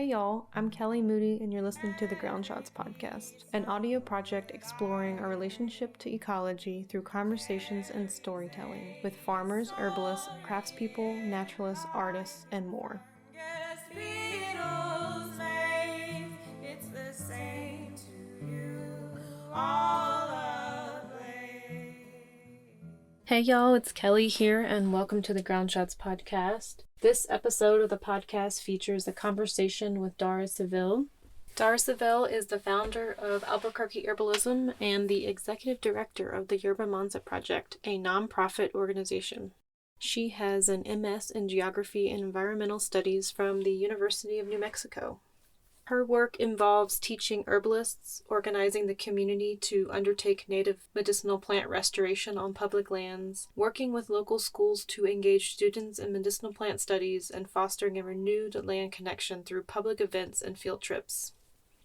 Hey y'all, I'm Kelly Moody and you're listening to the Ground Shots podcast, an audio project exploring our relationship to ecology through conversations and storytelling with farmers, herbalists, craftspeople, naturalists, artists, and more. Hey y'all, it's Kelly here and welcome to the Ground Shots podcast. This episode of the podcast features a conversation with Dara Saville. Dara Saville is the founder of Albuquerque Herbalism and the executive director of the Yerba Mansa project, a nonprofit organization. She has an MS in Geography and Environmental Studies from the University of New Mexico. Her work involves teaching herbalists, organizing the community to undertake native medicinal plant restoration on public lands, working with local schools to engage students in medicinal plant studies, and fostering a renewed land connection through public events and field trips.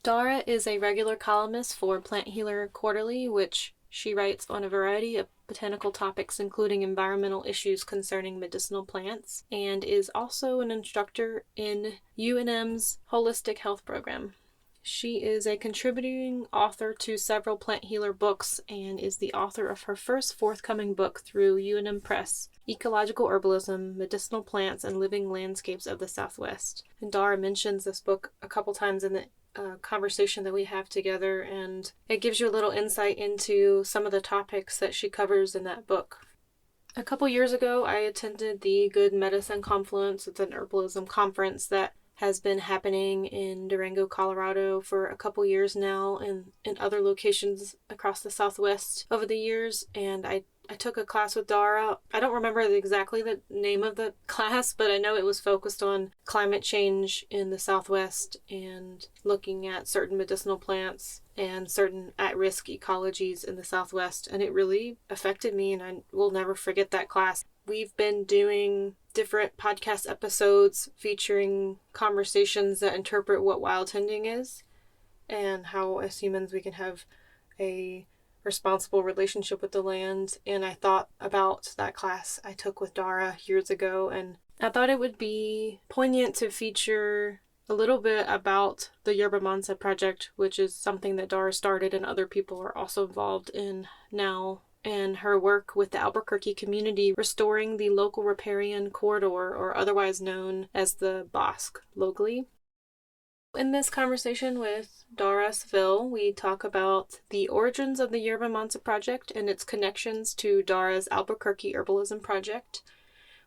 Dara is a regular columnist for Plant Healer Quarterly, which she writes on a variety of botanical topics, including environmental issues concerning medicinal plants, and is also an instructor in UNM's Holistic Health Program. She is a contributing author to several Plant Healer books and is the author of her first forthcoming book through UNM Press, Ecological Herbalism, Medicinal Plants, and Living Landscapes of the Southwest. And Dara mentions this book a couple times in the conversation that we have together, and it gives you a little insight into some of the topics that she covers in that book. A couple years ago, I attended the Good Medicine Confluence. It's an herbalism conference that has been happening in Durango, Colorado for a couple years now, and in other locations across the Southwest over the years, and I took a class with Dara. I don't remember exactly the name of the class, but I know it was focused on climate change in the Southwest and looking at certain medicinal plants and certain at-risk ecologies in the Southwest, and it really affected me, and I will never forget that class. We've been doing different podcast episodes featuring conversations that interpret what wild tending is and how as humans we can have a responsible relationship with the land, and I thought about that class I took with Dara years ago, and I thought it would be poignant to feature a little bit about the Yerba Mansa project, which is something that Dara started and other people are also involved in now, and her work with the Albuquerque community restoring the local riparian corridor, or otherwise known as the Bosque locally. In this conversation with Dara Saville, we talk about the origins of the Yerba Mansa project and its connections to Dara's Albuquerque Herbalism project.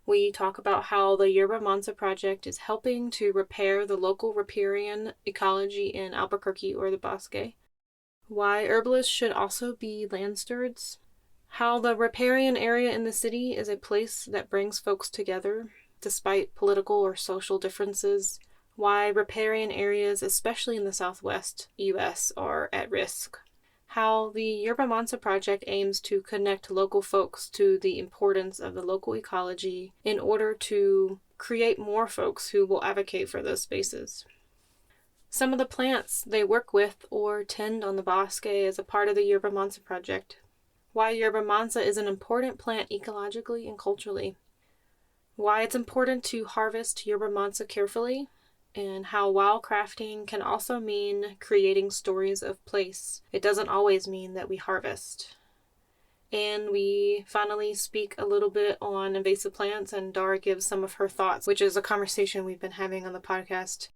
We talk about how the Yerba Mansa project is helping to repair the local riparian ecology in Albuquerque, or the Bosque. Why herbalists should also be land stewards. How the riparian area in the city is a place that brings folks together, despite political or social differences. Why riparian areas, especially in the Southwest U.S., are at risk. How the Yerba Mansa project aims to connect local folks to the importance of the local ecology in order to create more folks who will advocate for those spaces. Some of the plants they work with or tend on the Bosque as a part of the Yerba Mansa project. Why Yerba Mansa is an important plant ecologically and culturally. Why it's important to harvest Yerba Mansa carefully, and how wildcrafting can also mean creating stories of place. It doesn't always mean that we harvest. And we finally speak a little bit on invasive plants, and Dara gives some of her thoughts, which is a conversation we've been having on the podcast.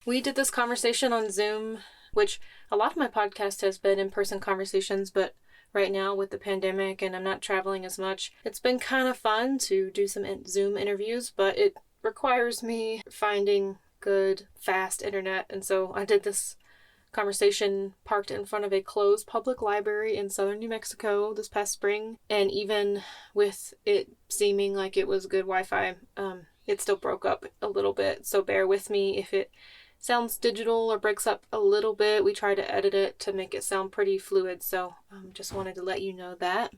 We did this conversation on Zoom, which a lot of my podcast has been in-person conversations, but right now with the pandemic and I'm not traveling as much, it's been kind of fun to do some Zoom interviews, but it requires me finding good, fast internet, and so I did this conversation parked in front of a closed public library in southern New Mexico this past spring, and even with it seeming like it was good Wi-Fi, it still broke up a little bit, so bear with me if it sounds digital or breaks up a little bit. We try to edit it to make it sound pretty fluid, so just wanted to let you know that.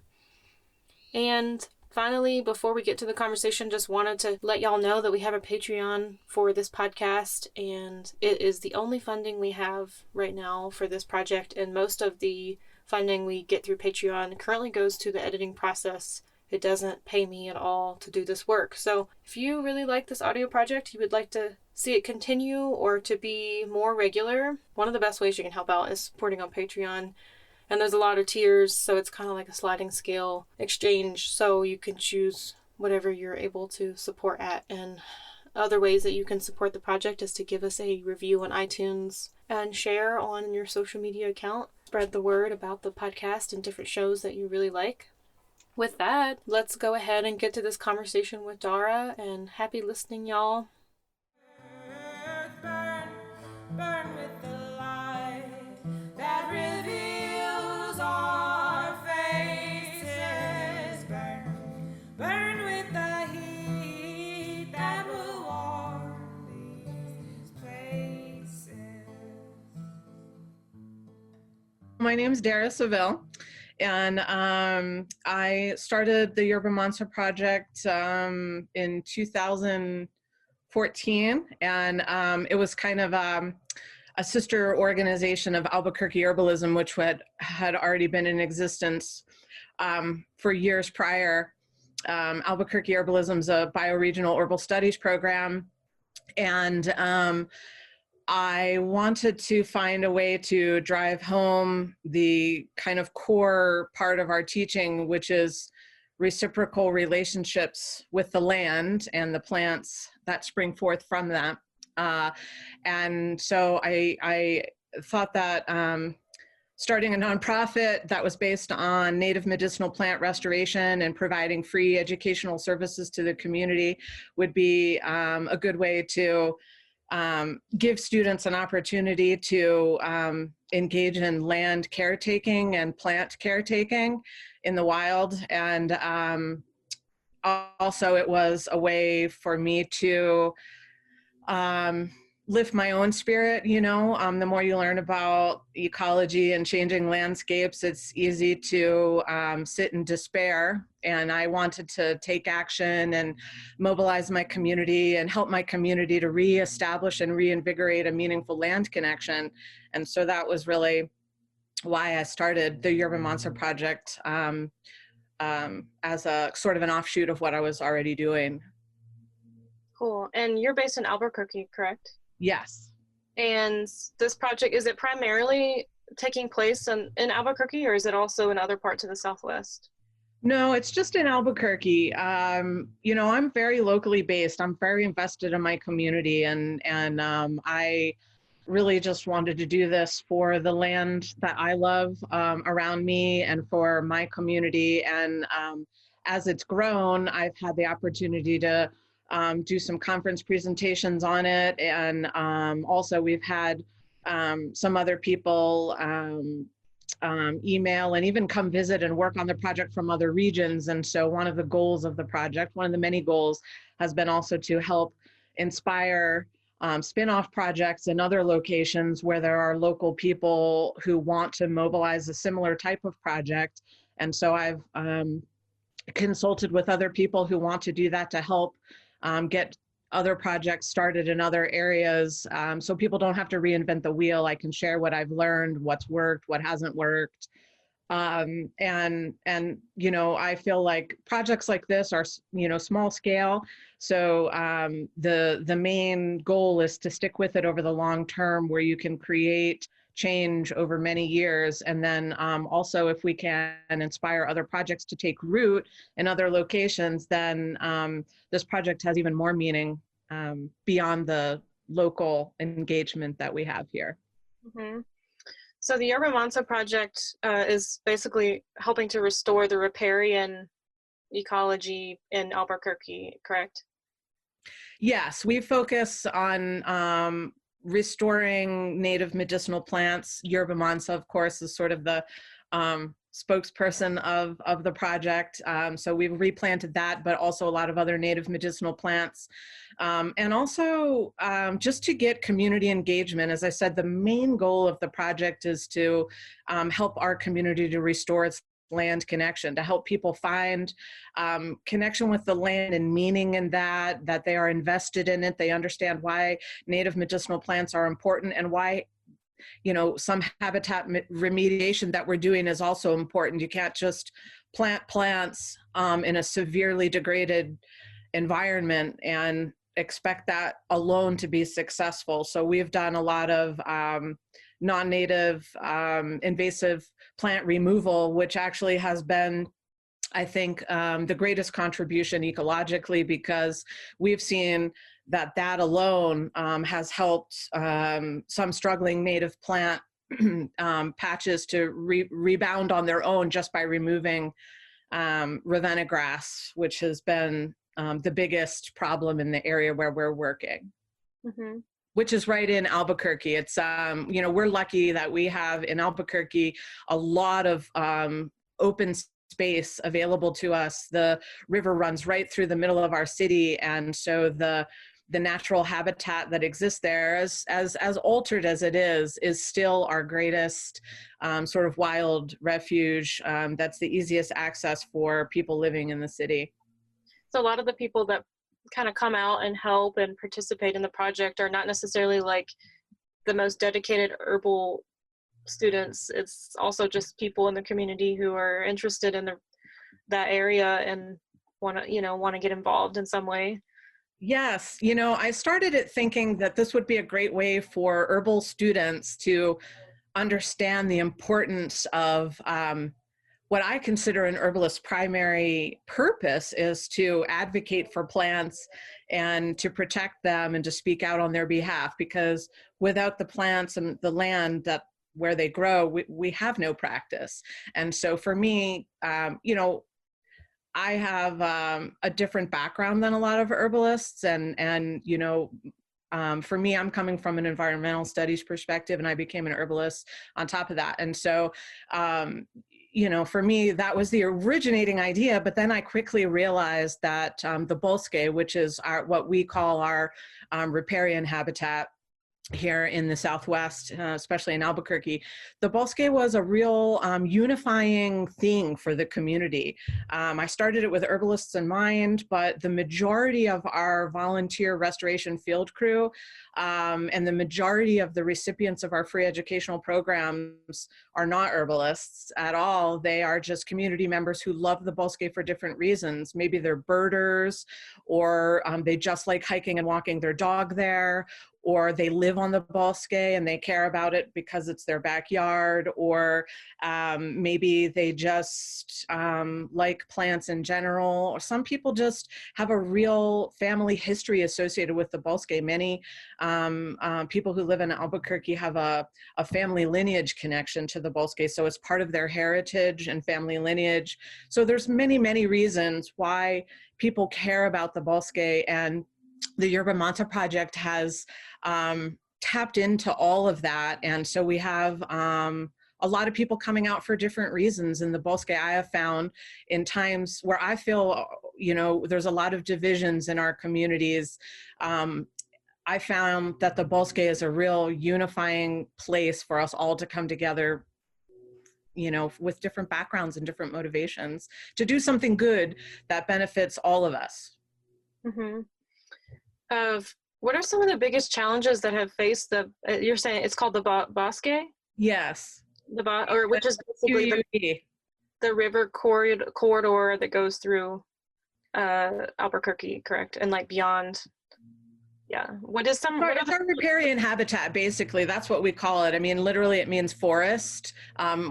And finally, before we get to the conversation, just wanted to let y'all know that we have a Patreon for this podcast, and it is the only funding we have right now for this project, and most of the funding we get through Patreon currently goes to the editing process. It doesn't pay me at all to do this work. So if you really like this audio project, you would like to see it continue or to be more regular, one of the best ways you can help out is supporting on Patreon. And there's a lot of tiers, so it's kind of like a sliding scale exchange, so you can choose whatever you're able to support at. And other ways that you can support the project is to give us a review on iTunes and share on your social media account. Spread the word about the podcast and different shows that you really like. With that, let's go ahead and get to this conversation with Dara, and happy listening, y'all. Burn, burn with the light that reveals our faces. Burn, burn with the heat that will warm these places. My name is Dara Saville, and I started the Yerba Mansa project in 2014, and it was kind of a sister organization of Albuquerque Herbalism, which had already been in existence for years prior. Albuquerque Herbalism is a bioregional herbal studies program, and I wanted to find a way to drive home the kind of core part of our teaching, which is reciprocal relationships with the land and the plants that spring forth from that. And so I thought that starting a nonprofit that was based on native medicinal plant restoration and providing free educational services to the community would be a good way to give students an opportunity to engage in land caretaking and plant caretaking in the wild. And also it was a way for me to lift my own spirit, the more you learn about ecology and changing landscapes, it's easy to sit in despair. And I wanted to take action and mobilize my community and help my community to reestablish and reinvigorate a meaningful land connection. And so that was really why I started the Yerba Mansa project as a sort of an offshoot of what I was already doing. Cool. And you're based in Albuquerque, correct? Yes. And this project, is it primarily taking place in Albuquerque, or is it also in other parts of the Southwest? No, it's just in Albuquerque. I'm very locally based. I'm very invested in my community, and I really just wanted to do this for the land that I love around me and for my community. And as it's grown, I've had the opportunity to do some conference presentations on it. And also we've had some other people email and even come visit and work on the project from other regions. And so one of the goals of the project, one of the many goals, has been also to help inspire spin-off projects in other locations where there are local people who want to mobilize a similar type of project. And so I've consulted with other people who want to do that to help get other projects started in other areas, so people don't have to reinvent the wheel. I can share what I've learned, what's worked, what hasn't worked. And I feel like projects like this are, small scale. So the main goal is to stick with it over the long term, where you can create change over many years. And then also, if we can inspire other projects to take root in other locations, then this project has even more meaning beyond the local engagement that we have here. Mm-hmm. So the Yerba Mansa project is basically helping to restore the riparian ecology in Albuquerque, correct? Yes, we focus on restoring native medicinal plants. Yerba Mansa, of course, is sort of the spokesperson of the project. So we've replanted that, but also a lot of other native medicinal plants. And also just to get community engagement. As I said, the main goal of the project is to help our community to restore its land connection, to help people find connection with the land and meaning in that they are invested in it. They understand why native medicinal plants are important, and why some habitat remediation that we're doing is also important. You can't just plant plants in a severely degraded environment and expect that alone to be successful. So we've done a lot of non-native invasive plant removal, which actually has been, I think, the greatest contribution ecologically, because we've seen that alone has helped some struggling native plant patches to rebound on their own just by removing Ravenna grass, which has been the biggest problem in the area where we're working. Mm-hmm. Which is right in Albuquerque. It's, we're lucky that we have in Albuquerque a lot of open space available to us. The river runs right through the middle of our city, and so the natural habitat that exists there, as altered as it is still our greatest sort of wild refuge. That's the easiest access for people living in the city. So a lot of the people that kind of come out and help and participate in the project are not necessarily like the most dedicated herbal students. It's also just people in the community who are interested in that area and want to get involved in some way. Yes, I started it thinking that this would be a great way for herbal students to understand the importance of what I consider an herbalist's primary purpose is to advocate for plants and to protect them and to speak out on their behalf, because without the plants and the land where they grow, we have no practice. And so for me, I have a different background than a lot of herbalists, and for me, I'm coming from an environmental studies perspective, and I became an herbalist on top of that. And so, for me, that was the originating idea. But then I quickly realized that the Bosque, which is what we call our riparian habitat here in the Southwest, especially in Albuquerque, the Bosque was a real unifying thing for the community. I started it with herbalists in mind, but the majority of our volunteer restoration field crew and the majority of the recipients of our free educational programs are not herbalists at all. They are just community members who love the Bosque for different reasons. Maybe they're birders, or they just like hiking and walking their dog there, or they live on the Bosque and they care about it because it's their backyard, or maybe they just like plants in general, or some people just have a real family history associated with the Bosque. Many people who live in Albuquerque have a family lineage connection to the Bosque, so it's part of their heritage and family lineage. So there's many, many reasons why people care about the Bosque, and the Yerba Mansa project has tapped into all of that. And so we have a lot of people coming out for different reasons in the Bosque. I have found in times where I feel, there's a lot of divisions in our communities, I found that the Bosque is a real unifying place for us all to come together, with different backgrounds and different motivations to do something good that benefits all of us. Mm-hmm. What are some of the biggest challenges that have faced you're saying it's called the Bosque? Yes. Which is basically the river corridor that goes through Albuquerque, correct? And like beyond. Yeah. It's our riparian habitat, basically. That's what we call it. I mean, literally it means forest,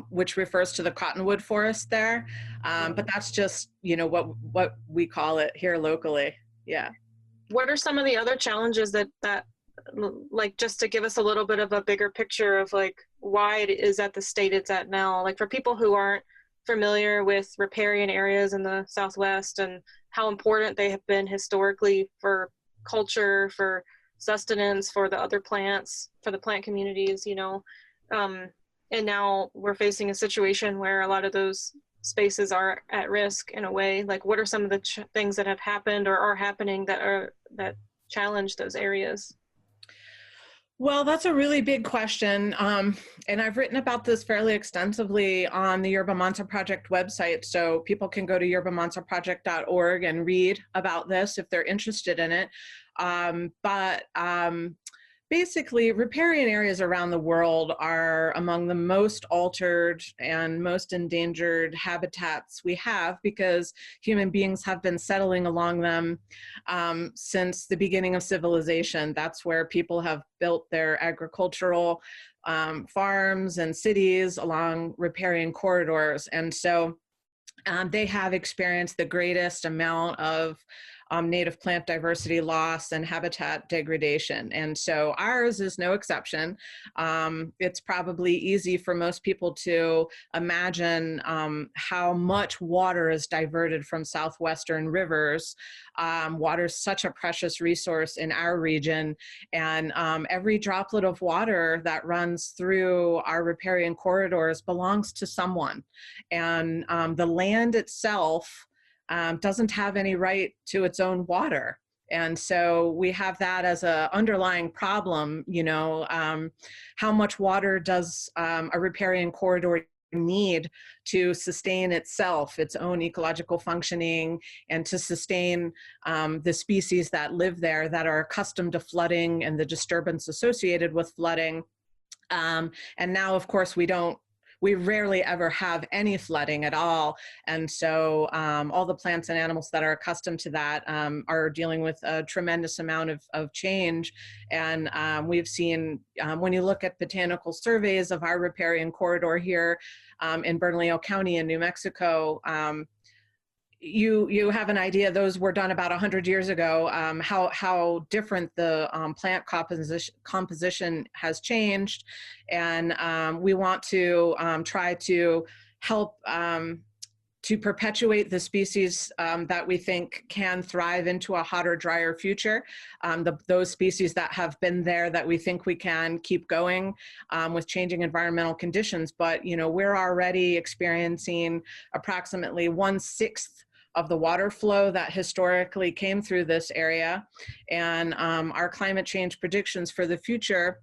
which refers to the cottonwood forest there. But that's just, what we call it here locally. Yeah. What are some of the other challenges that like, just to give us a little bit of a bigger picture of like why it is at the state it's at now, like for people who aren't familiar with riparian areas in the Southwest and how important they have been historically for culture, for sustenance, for the other plants, for the plant communities, and now we're facing a situation where a lot of those spaces are at risk in a way. Like, what are some of the things that have happened or are happening that challenge those areas? Well, that's a really big question. And I've written about this fairly extensively on the Yerba Mansa Project website. So people can go to yerbamansaproject.org and read about this if they're interested in it. But Basically, riparian areas around the world are among the most altered and most endangered habitats we have, because human beings have been settling along them since the beginning of civilization. That's where people have built their agricultural farms and cities along riparian corridors. And so they have experienced the greatest amount of native plant diversity loss and habitat degradation. And so ours is no exception. It's probably easy for most people to imagine how much water is diverted from southwestern rivers. Water is such a precious resource in our region, and every droplet of water that runs through our riparian corridors belongs to someone. And the land itself doesn't have any right to its own water. And so we have that as an underlying problem. How much water does a riparian corridor need to sustain itself, its own ecological functioning, and to sustain the species that live there that are accustomed to flooding and the disturbance associated with flooding. And now, of course, we rarely ever have any flooding at all. And so all the plants and animals that are accustomed to that are dealing with a tremendous amount of change. And we've seen, when you look at botanical surveys of our riparian corridor here in Bernalillo County in New Mexico, you have an idea. Those were done about 100 years ago. How different the plant composition has changed, and we want to try to help to perpetuate the species that we think can thrive into a hotter, drier future. Those species that have been there that we think we can keep going with changing environmental conditions. But we're already experiencing approximately 1/6 of the water flow that historically came through this area. And our climate change predictions for the future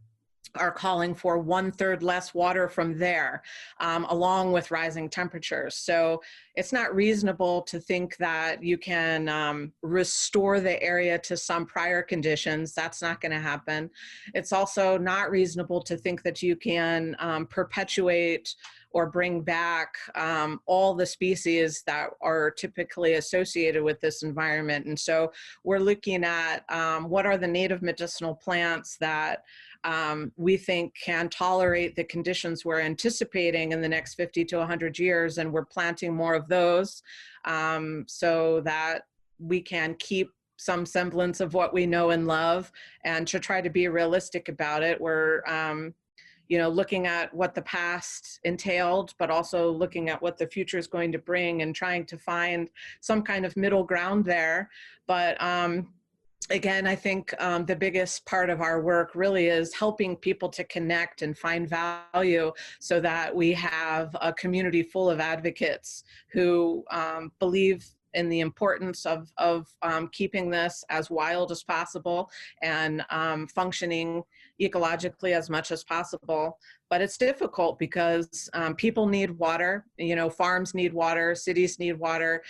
are calling for 1/3 less water from there, along with rising temperatures. So it's not reasonable to think that you can restore the area to some prior conditions. That's not going to happen. It's also not reasonable to think that you can perpetuate or bring back all the species that are typically associated with this environment. And so we're looking at what are the native medicinal plants that we think can tolerate the conditions we're anticipating in the next 50 to 100 years, and we're planting more of those so that we can keep some semblance of what we know and love. And to try to be realistic about it, we're looking at what the past entailed, but also looking at what the future is going to bring and trying to find some kind of middle ground there. But again, I think the biggest part of our work really is helping people to connect and find value, so that we have a community full of advocates who believe in the importance of keeping this as wild as possible and functioning ecologically as much as possible. But it's difficult because people need water, farms need water, cities need water,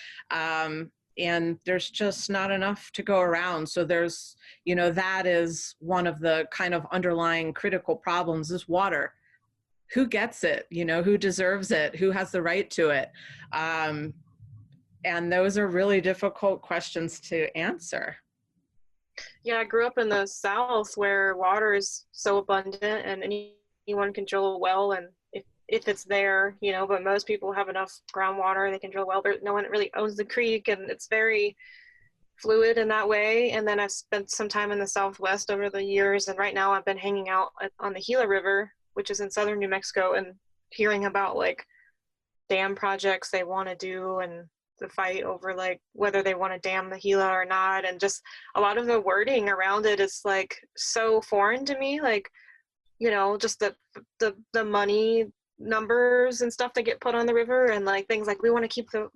and there's just not enough to go around. So there's, that is one of the kind of underlying critical problems is water. Who gets it? Who deserves it? Who has the right to it? And those are really difficult questions to answer. Yeah, I grew up in the South where water is so abundant and anyone can drill a well, and if it's there, but most people have enough groundwater, they can drill a well. No one really owns the creek, and it's very fluid in that way. And then I've spent some time in the Southwest over the years, and right now I've been hanging out on the Gila River, which is in southern New Mexico, and hearing about like dam projects they want to do and the fight over like whether they want to dam the Gila or not, and just a lot of the wording around it is like so foreign to me, like just the money numbers and stuff that get put on the river, and like things like we want to keep the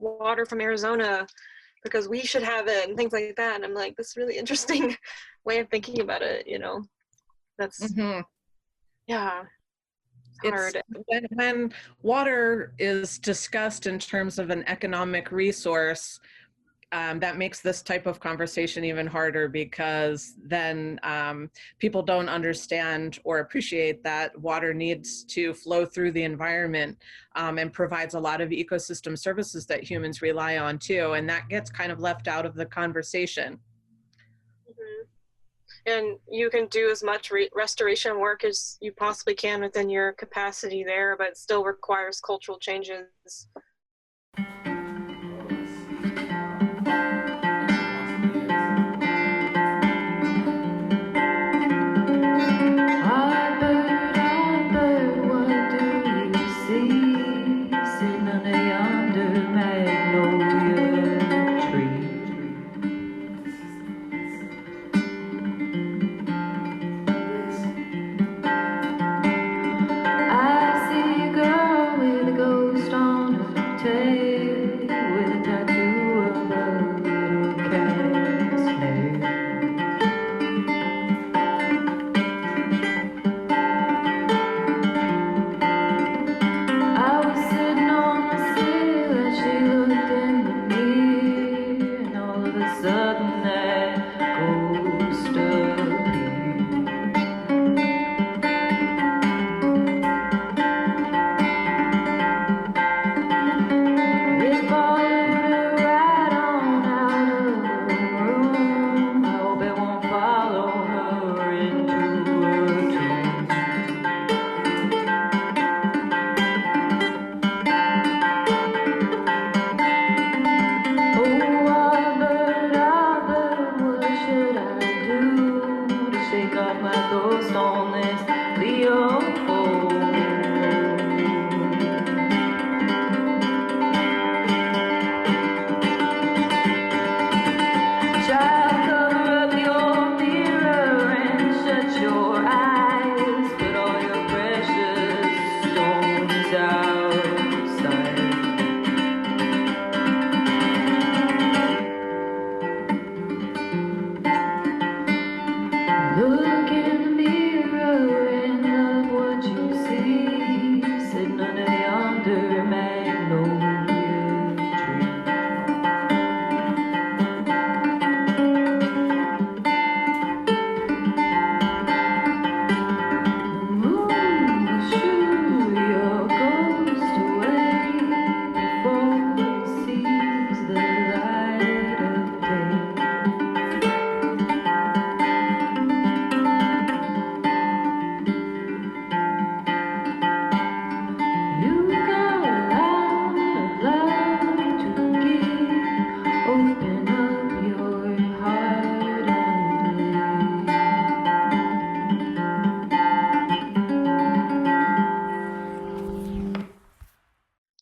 water from Arizona because we should have it and things like that. And I'm like, this really interesting way of thinking about it, that's yeah. It's when water is discussed in terms of an economic resource, that makes this type of conversation even harder, because then people don't understand or appreciate that water needs to flow through the environment, and provides a lot of ecosystem services that humans rely on too. And that gets kind of left out of the conversation. And you can do as much restoration work as you possibly can within your capacity there, but it still requires cultural changes.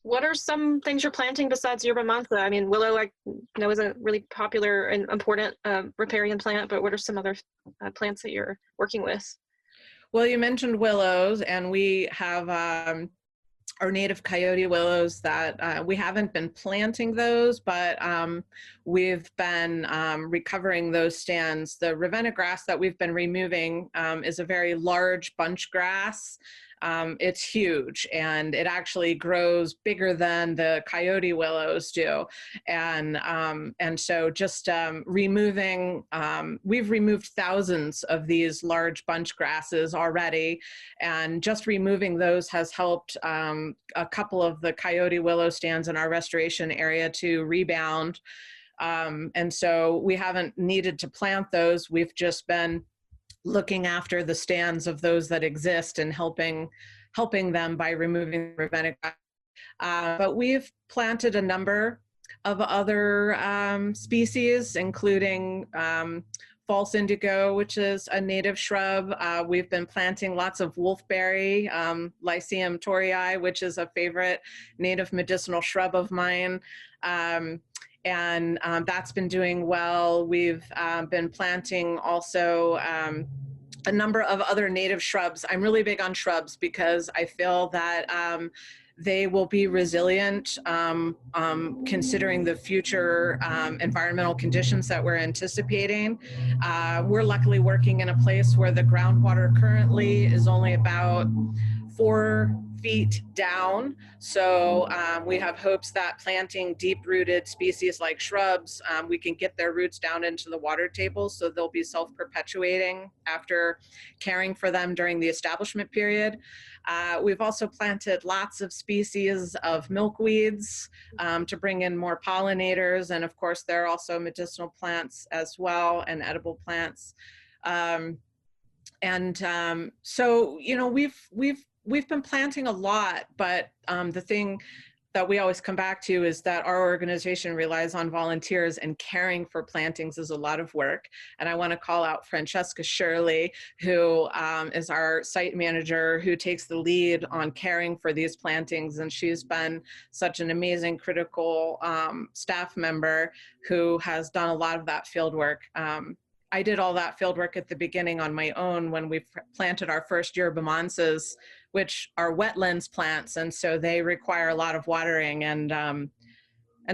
What are some things you're planting besides Yerba Mansa? I mean, willow, I know, is a really popular and important riparian plant, but what are some other plants that you're working with? Well, you mentioned willows, and we have our native coyote willows that we haven't been planting those, but we've been recovering those stands. The Ravenna grass that we've been removing is a very large bunch grass. It's huge, and it actually grows bigger than the coyote willows do. And so just removing, we've removed thousands of these large bunch grasses already, and just removing those has helped a couple of the coyote willow stands in our restoration area to rebound. And so we haven't needed to plant those. We've just been looking after the stands of those that exist and helping them by removing Ravenna grass. But we've planted a number of other species, including false indigo, which is a native shrub. We've been planting lots of wolfberry, Lycium torii, which is a favorite native medicinal shrub of mine. And that's been doing well. We've been planting also a number of other native shrubs. I'm really big on shrubs because I feel that they will be resilient considering the future environmental conditions that we're anticipating. We're luckily working in a place where the groundwater currently is only about 4 feet down. So we have hopes that planting deep-rooted species like shrubs, we can get their roots down into the water table, so they'll be self-perpetuating after caring for them during the establishment period. We've also planted lots of species of milkweeds to bring in more pollinators, and of course there are also medicinal plants as well, and edible plants. So, you know, we've been planting a lot, but the thing that we always come back to is that our organization relies on volunteers, and caring for plantings is a lot of work. And I want to call out Francesca Shirley, who is our site manager, who takes the lead on caring for these plantings. And she's been such an amazing critical staff member who has done a lot of that field work. I did all that field work at the beginning on my own when we planted our first Yerba Mansas, which are wetlands plants, and so they require a lot of watering. And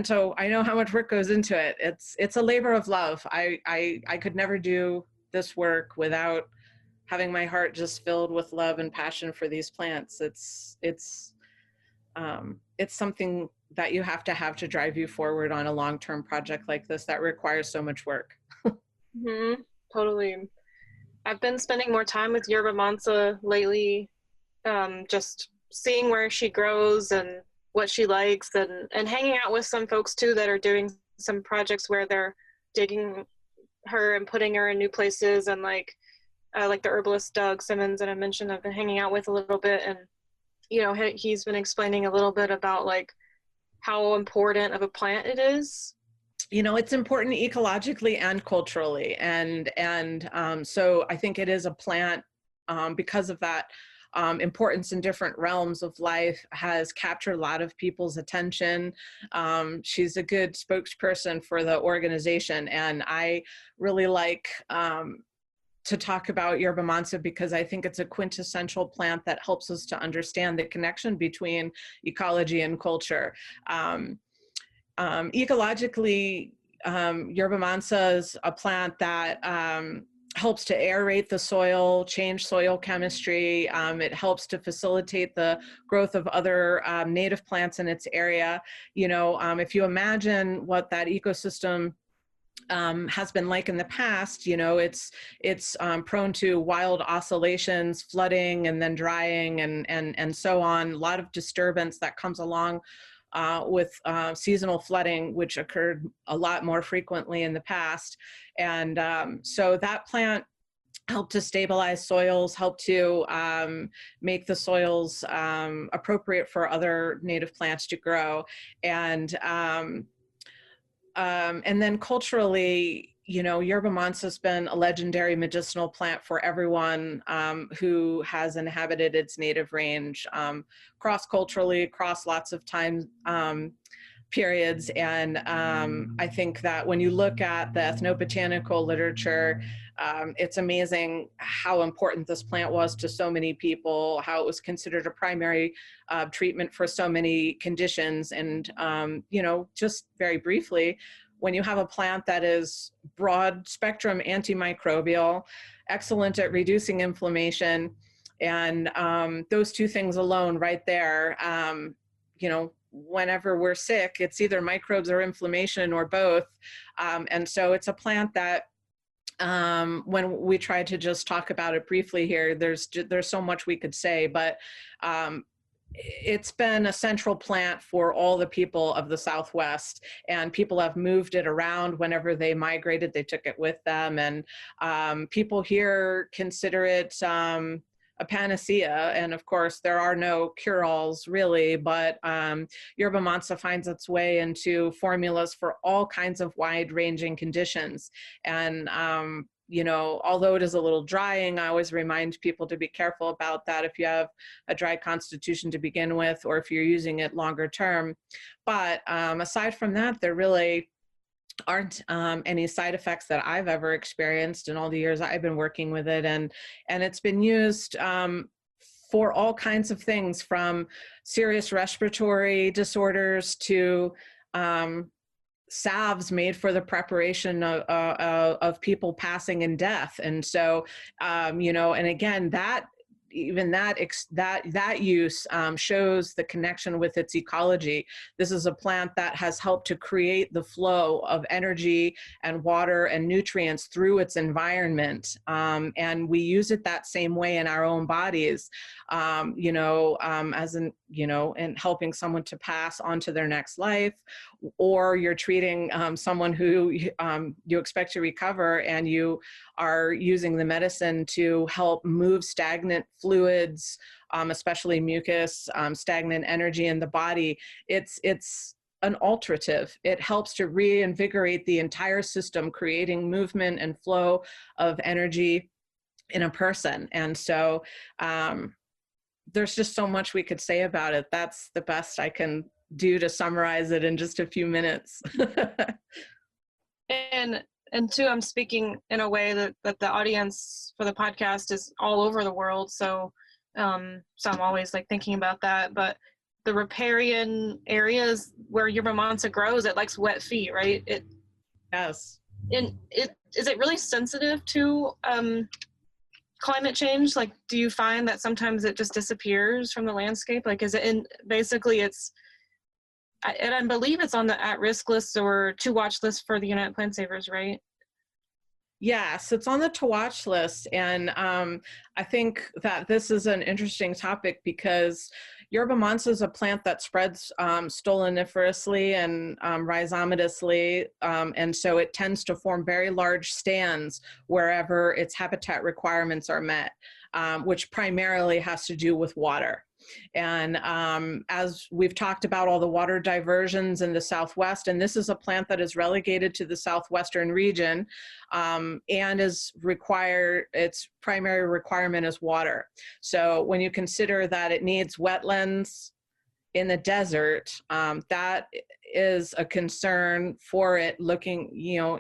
so I know how much work goes into it. It's a labor of love. I could never do this work without having my heart just filled with love and passion for these plants. It's something that you have to drive you forward on a long-term project like this that requires so much work. Mm-hmm. Totally. I've been spending more time with Yerba Mansa lately, just seeing where she grows and what she likes, and hanging out with some folks too that are doing some projects where they're digging her and putting her in new places, and like the herbalist Doug Simmons that I mentioned I've been hanging out with a little bit, and you know, he's been explaining a little bit about like how important of a plant it is. You know, it's important ecologically and culturally, and so I think it is a plant because of that importance in different realms of life, has captured a lot of people's attention. She's a good spokesperson for the organization, and I really like to talk about Yerba Mansa because I think it's a quintessential plant that helps us to understand the connection between ecology and culture. Ecologically, Yerba Mansa is a plant that helps to aerate the soil, change soil chemistry. It helps to facilitate the growth of other native plants in its area. You know, if you imagine what that ecosystem has been like in the past, you know, it's prone to wild oscillations, flooding, and then drying, and so on. A lot of disturbance that comes along with seasonal flooding, which occurred a lot more frequently in the past. And so that plant helped to stabilize soils, helped to make the soils appropriate for other native plants to grow. And then culturally, you know, Yerba Mansa has been a legendary medicinal plant for everyone who has inhabited its native range, cross-culturally, across lots of time periods. And I think that when you look at the ethnobotanical literature, it's amazing how important this plant was to so many people, how it was considered a primary treatment for so many conditions. And, you know, just very briefly, when you have a plant that is broad spectrum antimicrobial, excellent at reducing inflammation, and those two things alone right there, you know, whenever we're sick, it's either microbes or inflammation or both. And so it's a plant that when we try to just talk about it briefly here, there's so much we could say, but it's been a central plant for all the people of the Southwest, and people have moved it around whenever they migrated. They took it with them, and people here consider it a panacea. And of course, there are no cure-alls really, but Yerba Mansa finds its way into formulas for all kinds of wide-ranging conditions. And you know, although it is a little drying, I always remind people to be careful about that if you have a dry constitution to begin with, or if you're using it longer term. But aside from that, there really aren't any side effects that I've ever experienced in all the years I've been working with it. And it's been used for all kinds of things, from serious respiratory disorders to salves made for the preparation of people passing in death. And so, you know, and again, that even that use shows the connection with its ecology. This is a plant that has helped to create the flow of energy and water and nutrients through its environment. And we use it that same way in our own bodies, as in, in helping someone to pass on to their next life, or you're treating someone who you expect to recover, and you are using the medicine to help move stagnant fluids, especially mucus, stagnant energy in the body. It's an alterative. It helps to reinvigorate the entire system, creating movement and flow of energy in a person. And so there's just so much we could say about it. That's the best I can do to summarize it in just a few minutes. And two, I'm speaking in a way that the audience for the podcast is all over the world. So I'm always like thinking about that. But the riparian areas where Yerba Mansa grows, it likes wet feet, right? Yes. And is it really sensitive to climate change? Like, do you find that sometimes it just disappears from the landscape? Like, is it basically and I believe it's on the at-risk list or to-watch list for the United Plant Savers, right? Yes, it's on the to-watch list. And I think that this is an interesting topic because Yerba Mansa is a plant that spreads stoloniferously and rhizomatously. And so it tends to form very large stands wherever its habitat requirements are met, which primarily has to do with water. And as we've talked about all the water diversions in the Southwest, and this is a plant that is relegated to the Southwestern region, and its primary requirement is water. So when you consider that it needs wetlands in the desert, that is a concern for it looking,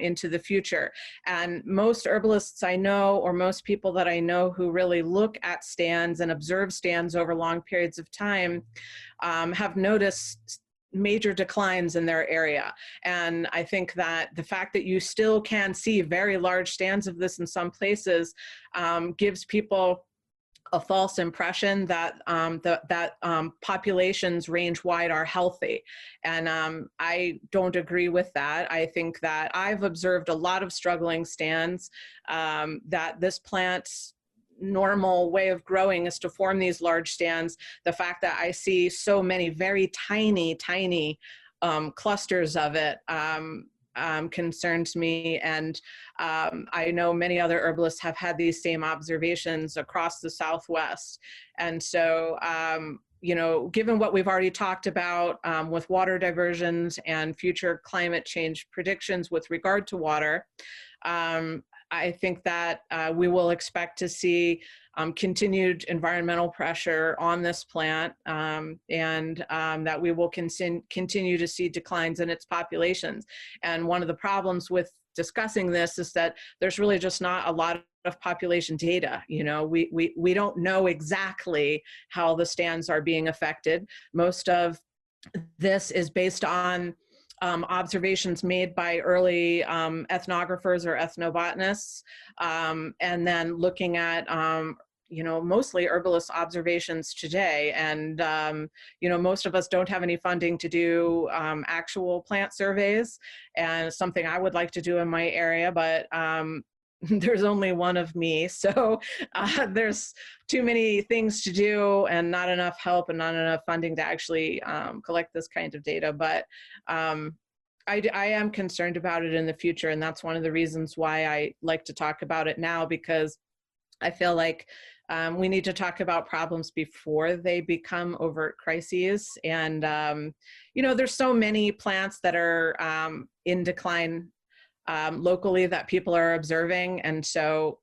into the future. And most herbalists I know, or most people that I know who really look at stands and observe stands over long periods of time, have noticed major declines in their area. And I think that the fact that you still can see very large stands of this in some places gives people a false impression that populations range wide are healthy. And I don't agree with that. I think that I've observed a lot of struggling stands, that this plant's normal way of growing is to form these large stands. The fact that I see so many very tiny clusters of it concerns me. And I know many other herbalists have had these same observations across the Southwest. And so, given what we've already talked about with water diversions and future climate change predictions with regard to water, I think that we will expect to see continued environmental pressure on this plant, and that we will continue to see declines in its populations. And one of the problems with discussing this is that there's really just not a lot of population data. We don't know exactly how the stands are being affected. Most of this is based on observations made by early ethnographers or ethnobotanists, and then looking at mostly herbalist observations today. And most of us don't have any funding to do actual plant surveys, and it's something I would like to do in my area, but there's only one of me, so there's too many things to do and not enough help and not enough funding to actually collect this kind of data. But I am concerned about it in the future, and that's one of the reasons why I like to talk about it now, because I feel like we need to talk about problems before they become overt crises. And there's so many plants that are in decline locally that people are observing. And so,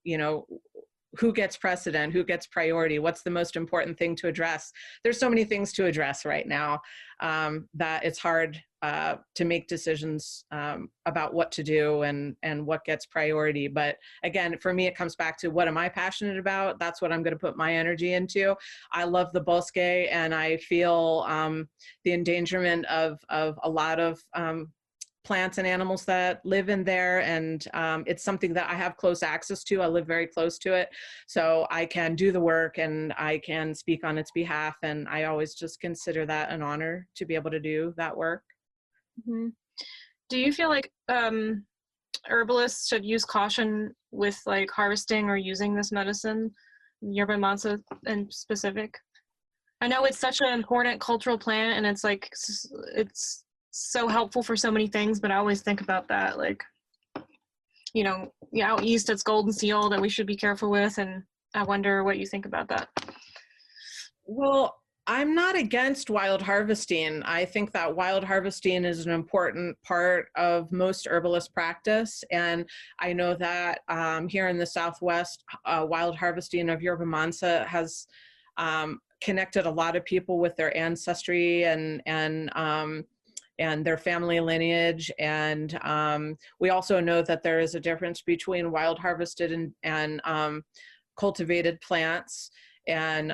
who gets precedent, who gets priority, what's the most important thing to address? There's so many things to address right now that it's hard to make decisions about what to do and what gets priority. But again, for me, it comes back to what am I passionate about? That's what I'm going to put my energy into. I love the Bosque, and I feel the endangerment of a lot of plants and animals that live in there, and it's something that I have close access to. I live very close to it, so I can do the work and I can speak on its behalf, and I always just consider that an honor to be able to do that work. Mm-hmm. Do you feel like herbalists should use caution with like harvesting or using this medicine, Yerba Mansa in specific? I know it's such an important cultural plant, and it's like it's so helpful for so many things, but I always think about that, like, you know, yeah, out east it's golden seal that we should be careful with, and I wonder what you think about that. Well, I'm not against wild harvesting. I think that wild harvesting is an important part of most herbalist practice. And I know that here in the Southwest, wild harvesting of Yerba Mansa has connected a lot of people with their ancestry and their family lineage. And we also know that there is a difference between wild harvested and cultivated plants. And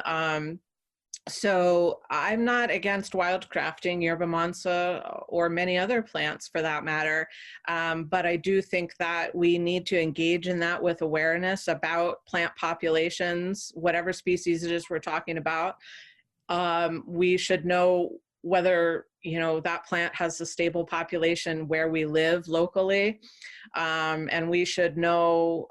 so I'm not against wildcrafting Yerba Mansa or many other plants for that matter, but I do think that we need to engage in that with awareness about plant populations, whatever species it is we're talking about. We should know whether, you know, that plant has a stable population where we live locally, and we should know,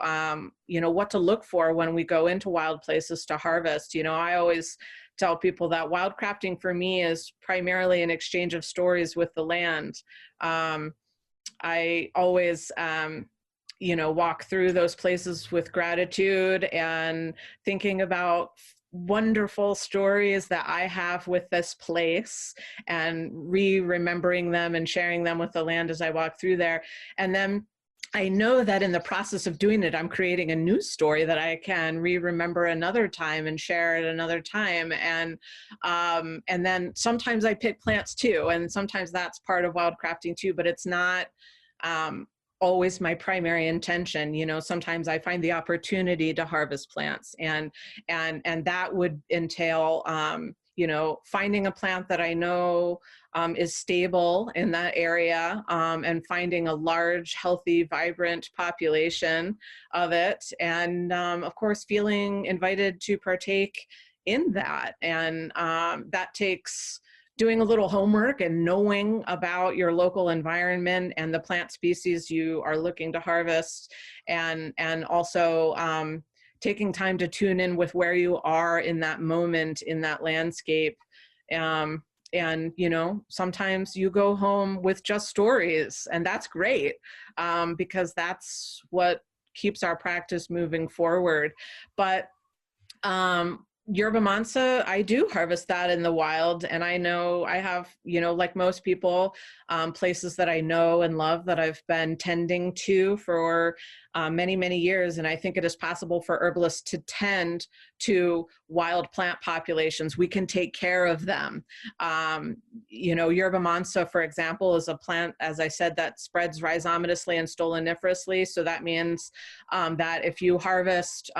you know, what to look for when we go into wild places to harvest. You know, I always tell people that wildcrafting for me is primarily an exchange of stories with the land. I always, you know, walk through those places with gratitude and thinking about wonderful stories that I have with this place and remembering them and sharing them with the land as I walk through there. And then I know that in the process of doing it, I'm creating a new story that I can remember another time and share at another time. And then sometimes I pick plants too, and sometimes that's part of wildcrafting too, but it's not always my primary intention. You know, sometimes I find the opportunity to harvest plants, and that would entail you know, finding a plant that I know is stable in that area, and finding a large, healthy, vibrant population of it. And of course, feeling invited to partake in that. And that takes doing a little homework and knowing about your local environment and the plant species you are looking to harvest, and also taking time to tune in with where you are in that moment, in that landscape. And, you know, sometimes you go home with just stories, and that's great, because that's what keeps our practice moving forward. But Yerba Mansa, I do harvest that in the wild, and I know I have, you know, like most people, places that I know and love that I've been tending to for many, many years. And I think it is possible for herbalists to tend to wild plant populations. We can take care of them. You know, Yerba Mansa, for example, is a plant, as I said, that spreads rhizomatously and stoloniferously. So that means that if you harvest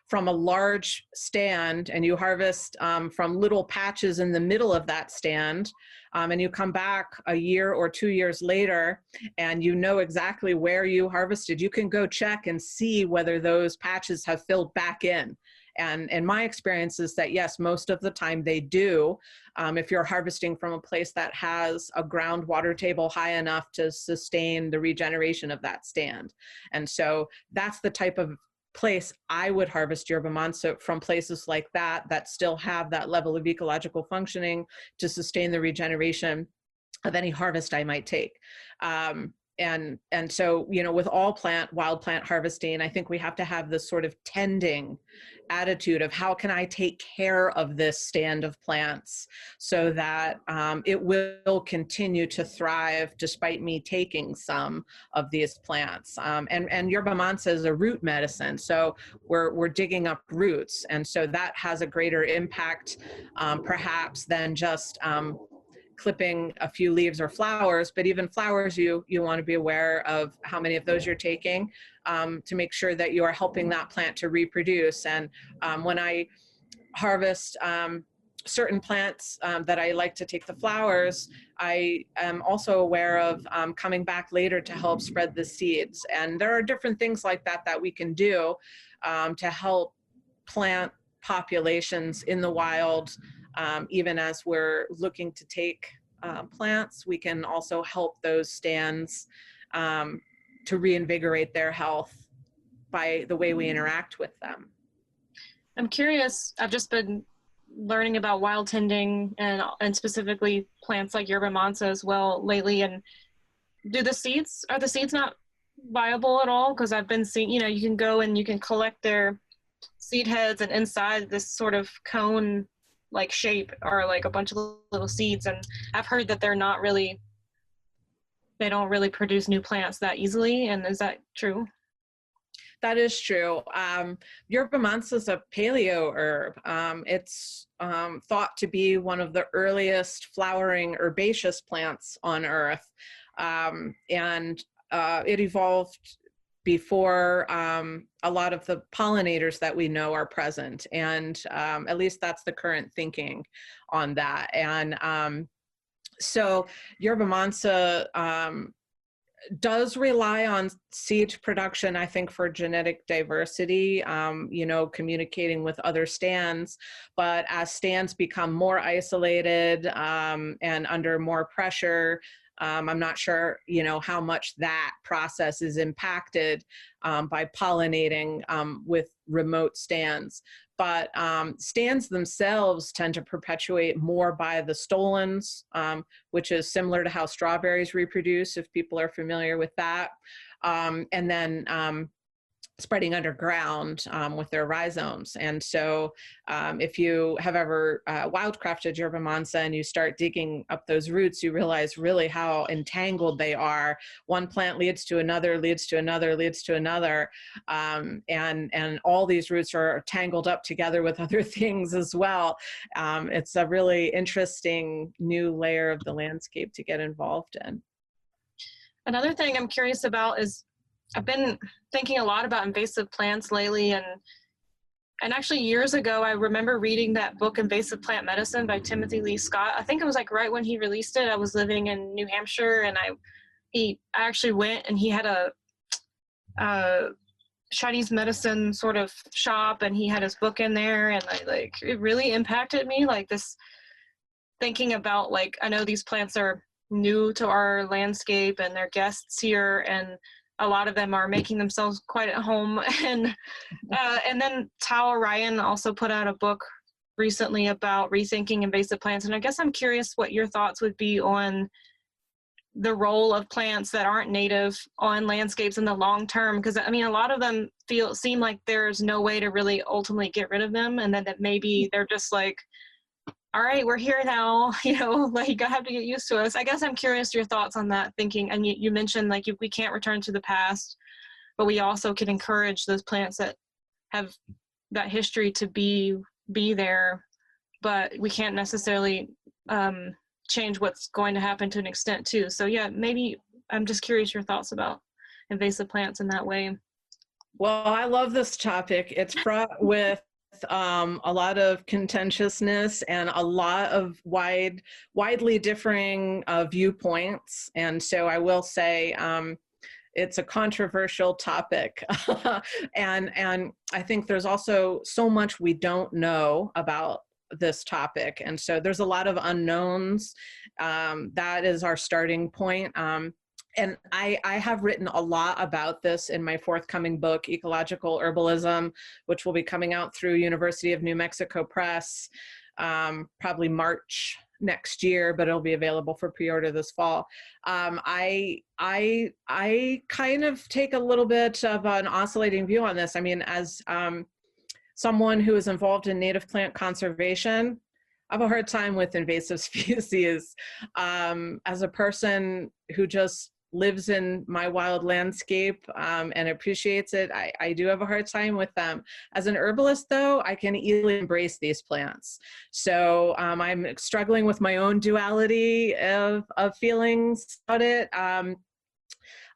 from a large stand and you harvest from little patches in the middle of that stand, and you come back a year or 2 years later and you know exactly where you harvested, you can go check and see whether those patches have filled back in. And my experience is that yes, most of the time they do, if you're harvesting from a place that has a groundwater table high enough to sustain the regeneration of that stand. And so that's the type of place I would harvest Yerba Mansa from, places like that that still have that level of ecological functioning to sustain the regeneration of any harvest I might take. And so, you know, with all wild plant harvesting, I think we have to have this sort of tending attitude of how can I take care of this stand of plants so that it will continue to thrive despite me taking some of these plants. And Yerba Mansa is a root medicine, so we're digging up roots, and so that has a greater impact perhaps than just clipping a few leaves or flowers. But even flowers, you want to be aware of how many of those you're taking to make sure that you are helping that plant to reproduce. And when I harvest certain plants that I like to take the flowers, I am also aware of coming back later to help spread the seeds. And there are different things like that that we can do to help plant populations in the wild. Even as we're looking to take plants, we can also help those stands to reinvigorate their health by the way we interact with them. I'm curious, I've just been learning about wild tending and specifically plants like Yerba Mansa as well lately. And are the seeds not viable at all? Because I've been seeing, you can go and you can collect their seed heads, and inside this sort of cone like shape are like a bunch of little seeds. And I've heard that they don't really produce new plants that easily. And is that true? That is true. Yerba Mansa is a paleo herb. It's thought to be one of the earliest flowering herbaceous plants on Earth. And it evolved before a lot of the pollinators that we know are present. And at least that's the current thinking on that. And so Yerba Mansa does rely on seed production, I think, for genetic diversity, communicating with other stands. But as stands become more isolated and under more pressure, I'm not sure, how much that process is impacted by pollinating with remote stands. But stands themselves tend to perpetuate more by the stolons, which is similar to how strawberries reproduce, if people are familiar with that. And then spreading underground with their rhizomes. And so if you have ever wildcrafted Yerba Mansa and you start digging up those roots, you realize really how entangled they are. One plant leads to another, leads to another, leads to another. And all these roots are tangled up together with other things as well. It's a really interesting new layer of the landscape to get involved in. Another thing I'm curious about is I've been thinking a lot about invasive plants lately, and actually years ago I remember reading that book Invasive Plant Medicine by Timothy Lee Scott. I think it was like right when he released it. I was living in New Hampshire, and I actually went, and he had a Chinese medicine sort of shop, and he had his book in there, and it really impacted me, like this thinking about, like, I know these plants are new to our landscape and they're guests here, and a lot of them are making themselves quite at home. And then Tao Ryan also put out a book recently about rethinking invasive plants. And I guess I'm curious what your thoughts would be on the role of plants that aren't native on landscapes in the long term. Because I mean, a lot of them seem like there's no way to really ultimately get rid of them. And then that maybe they're just like, all right, we're here now, like I have to get used to us. I guess I'm curious your thoughts on that thinking. And you mentioned like we can't return to the past, but we also can encourage those plants that have that history to be there, but we can't necessarily change what's going to happen to an extent too. So yeah, maybe I'm just curious your thoughts about invasive plants in that way. Well, I love this topic. It's fraught with a lot of contentiousness and a lot of widely differing viewpoints. And so I will say it's a controversial topic. and I think there's also so much we don't know about this topic. And so there's a lot of unknowns. That is our starting point. And I have written a lot about this in my forthcoming book, Ecological Herbalism, which will be coming out through University of New Mexico Press, probably March next year, but it'll be available for pre-order this fall. I kind of take a little bit of an oscillating view on this. I mean, as someone who is involved in native plant conservation, I have a hard time with invasive species. As a person who just lives in my wild landscape and appreciates it, I do have a hard time with them. As an herbalist, though, I can easily embrace these plants. So I'm struggling with my own duality of feelings about it.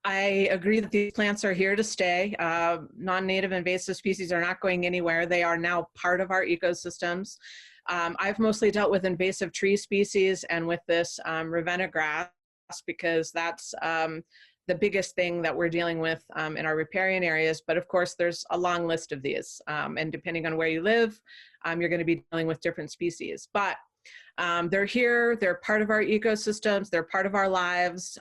I agree that these plants are here to stay. Non-native invasive species are not going anywhere. They are now part of our ecosystems. I've mostly dealt with invasive tree species and with this Ravenna grass, because that's the biggest thing that we're dealing with in our riparian areas. But of course, there's a long list of these. And depending on where you live, you're going to be dealing with different species. But they're here, they're part of our ecosystems, they're part of our lives.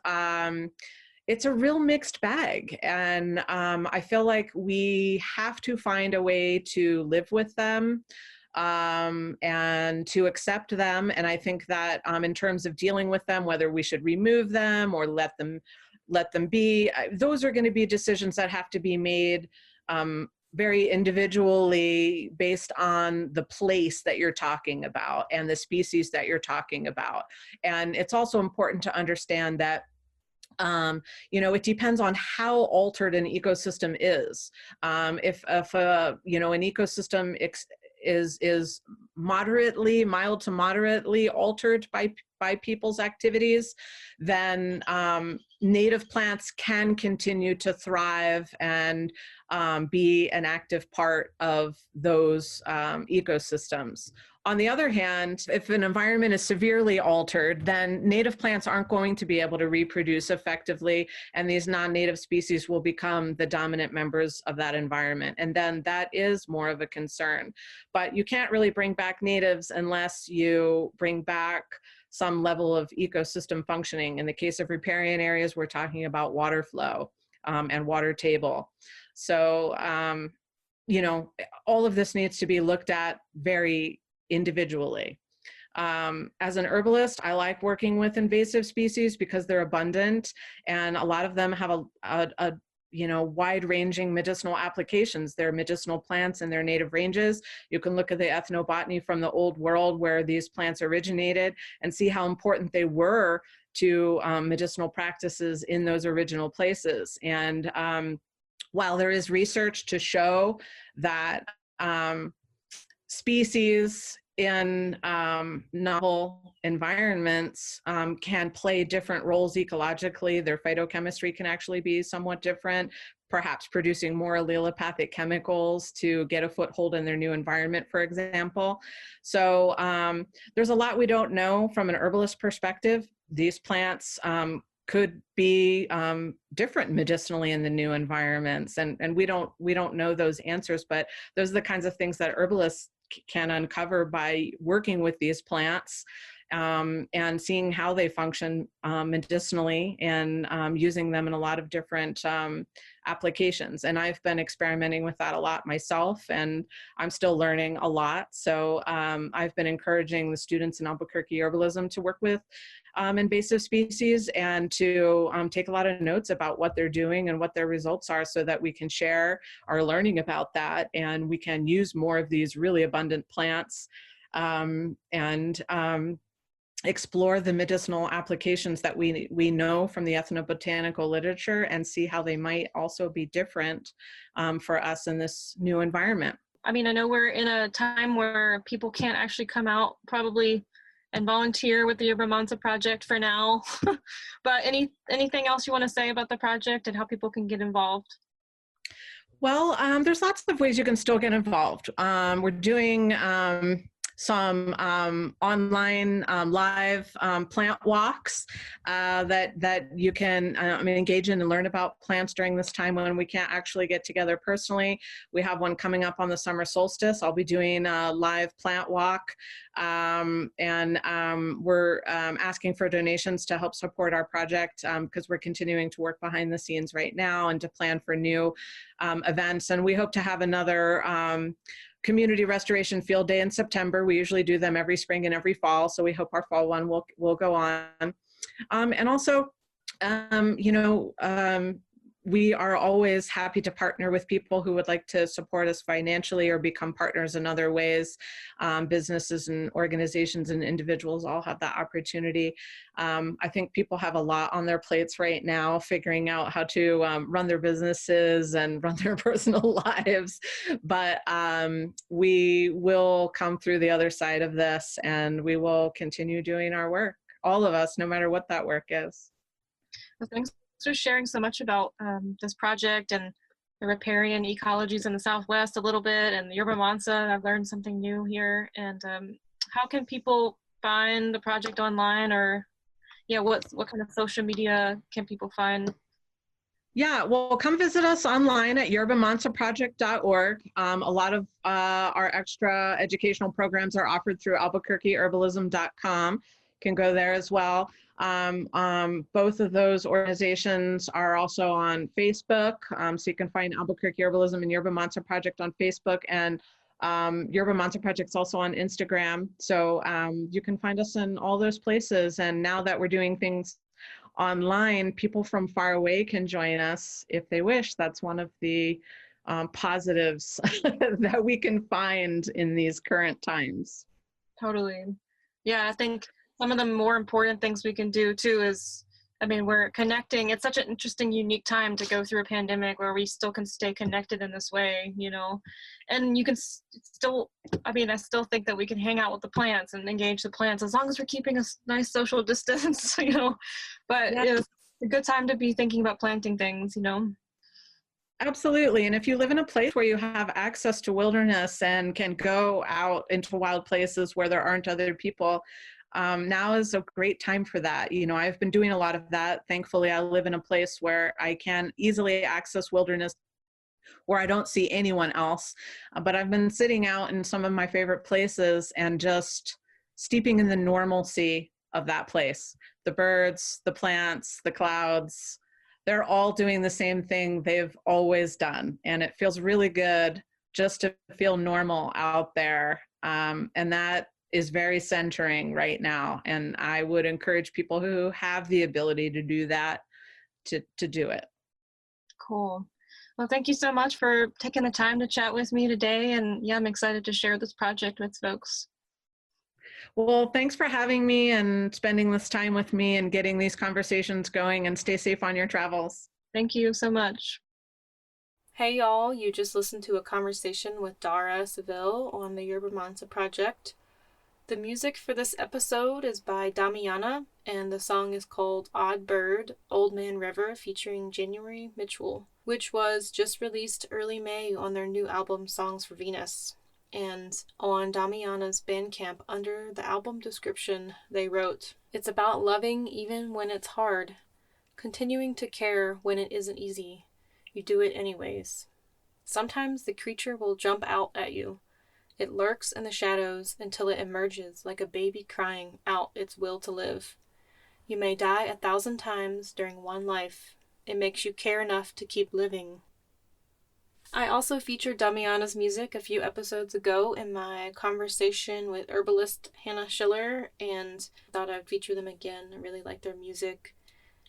It's a real mixed bag. And I feel like we have to find a way to live with them and to accept them. And I think that in terms of dealing with them, whether we should remove them or let them be, those are going to be decisions that have to be made very individually based on the place that you're talking about and the species that you're talking about. And it's also important to understand that it depends on how altered an ecosystem is. If an ecosystem is mild to moderately altered by people's activities, then native plants can continue to thrive and be an active part of those ecosystems. On the other hand, if an environment is severely altered, then native plants aren't going to be able to reproduce effectively, and these non-native species will become the dominant members of that environment. And then that is more of a concern. But you can't really bring back natives unless you bring back some level of ecosystem functioning. In the case of riparian areas, we're talking about water flow and water table. So, all of this needs to be looked at very individually. As an herbalist, I like working with invasive species because they're abundant, and a lot of them have a wide-ranging medicinal applications. They're medicinal plants in their native ranges. You can look at the ethnobotany from the old world where these plants originated and see how important they were to medicinal practices in those original places. And while there is research to show that species in novel environments can play different roles ecologically. Their phytochemistry can actually be somewhat different, perhaps producing more allelopathic chemicals to get a foothold in their new environment, for example. So there's a lot we don't know from an herbalist perspective. These plants could be different medicinally in the new environments, and we don't know those answers, but those are the kinds of things that herbalists can uncover by working with these plants and seeing how they function medicinally and using them in a lot of different applications. And I've been experimenting with that a lot myself, and I'm still learning a lot. So I've been encouraging the students in Albuquerque Herbalism to work with invasive species and to take a lot of notes about what they're doing and what their results are, so that we can share our learning about that and we can use more of these really abundant plants and explore the medicinal applications that we know from the ethnobotanical literature and see how they might also be different for us in this new environment. I mean, I know we're in a time where people can't actually come out probably and volunteer with the Yerba Mansa project for now. But anything else you want to say about the project and how people can get involved? Well, there's lots of ways you can still get involved. We're doing some online live plant walks that you can engage in and learn about plants during this time when we can't actually get together personally. We have one coming up on the summer solstice. I'll be doing a live plant walk, and we're asking for donations to help support our project because we're continuing to work behind the scenes right now and to plan for new events. And we hope to have another community restoration field day in September. We usually do them every spring and every fall, so we hope our fall one will go on. And also, we are always happy to partner with people who would like to support us financially or become partners in other ways. Businesses and organizations and individuals all have that opportunity. I think people have a lot on their plates right now, figuring out how to run their businesses and run their personal lives. But we will come through the other side of this, and we will continue doing our work, all of us, no matter what that work is. Well, thanks for sharing so much about this project and the riparian ecologies in the Southwest a little bit, and the Yerba Mansa. I've learned something new here. And how can people find the project online, or what kind of social media can people find? Yeah, well, come visit us online at yerbamanssaproject.org. A lot of our extra educational programs are offered through albuquerqueherbalism.com. Can go there as well. Both of those organizations are also on Facebook, so you can find Albuquerque Herbalism and Yerba Mansa Project on Facebook, and Yerba Mansa Project's also on Instagram. So you can find us in all those places. And now that we're doing things online, people from far away can join us if they wish. That's one of the positives that we can find in these current times. Totally. Yeah, I think some of the more important things we can do too is, we're connecting. It's such an interesting, unique time to go through a pandemic where we still can stay connected in this way, and you can still, I still think that we can hang out with the plants and engage the plants as long as we're keeping a nice social distance, but it's a good time to be thinking about planting things, Absolutely. And if you live in a place where you have access to wilderness and can go out into wild places where there aren't other people, now is a great time for that. I've been doing a lot of that. Thankfully, I live in a place where I can easily access wilderness where I don't see anyone else. But I've been sitting out in some of my favorite places and just steeping in the normalcy of that place. The birds, the plants, the clouds, they're all doing the same thing they've always done. And it feels really good just to feel normal out there. And that is very centering right now. And I would encourage people who have the ability to do that to do it. Cool. Well, thank you so much for taking the time to chat with me today. And I'm excited to share this project with folks. Well, thanks for having me and spending this time with me and getting these conversations going, and stay safe on your travels. Thank you so much. Hey y'all, you just listened to a conversation with Dara Saville on the Yerba Mansa project. The music for this episode is by Damiana, and the song is called Odd Bird, Old Man River, featuring January Mitchell, which was just released early May on their new album Songs for Venus. And on Damiana's Bandcamp, under the album description, they wrote, "It's about loving even when it's hard, continuing to care when it isn't easy. You do it anyways. Sometimes the creature will jump out at you. It lurks in the shadows until it emerges like a baby crying out its will to live. You may die 1,000 times during one life. It makes you care enough to keep living." I also featured Damiana's music a few episodes ago in my conversation with herbalist Hannah Schiller, and thought I'd feature them again. I really like their music.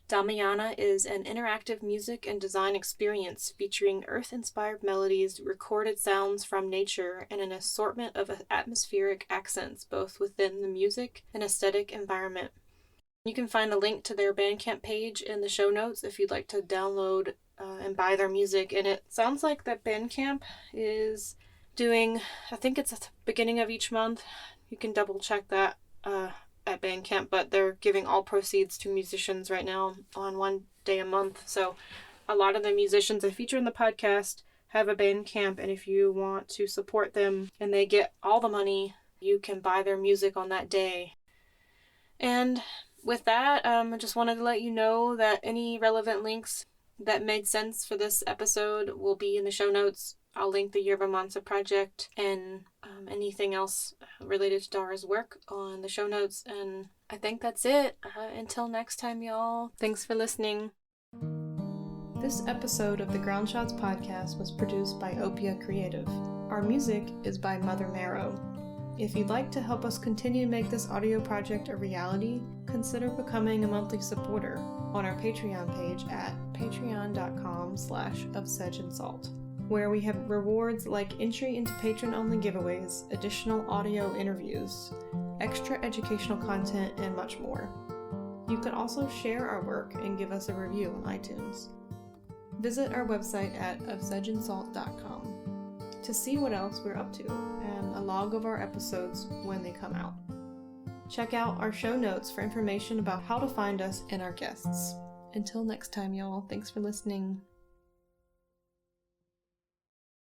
Damiana is an interactive music and design experience featuring earth-inspired melodies, recorded sounds from nature, and an assortment of atmospheric accents both within the music and aesthetic environment. You can find a link to their Bandcamp page in the show notes if you'd like to download and buy their music. And it sounds like that Bandcamp is doing, I think it's at the beginning of each month. You can double check that at Bandcamp, but they're giving all proceeds to musicians right now on one day a month. So a lot of the musicians I feature in the podcast have a Bandcamp, and if you want to support them and they get all the money, you can buy their music on that day. And with that, I just wanted to let you know that any relevant links that made sense for this episode will be in the show notes. I'll link the Yerba Mansa project and anything else related to Dara's work on the show notes. And I think that's it. Until next time, y'all. Thanks for listening. This episode of the Ground Shots podcast was produced by Opia Creative. Our music is by Mother Marrow. If you'd like to help us continue to make this audio project a reality, consider becoming a monthly supporter on our Patreon page at patreon.com/ofsedgeandsalt, where we have rewards like entry into patron-only giveaways, additional audio interviews, extra educational content, and much more. You can also share our work and give us a review on iTunes. Visit our website at ofsedgeandsalt.com to see what else we're up to and a log of our episodes when they come out. Check out our show notes for information about how to find us and our guests. Until next time, y'all, thanks for listening.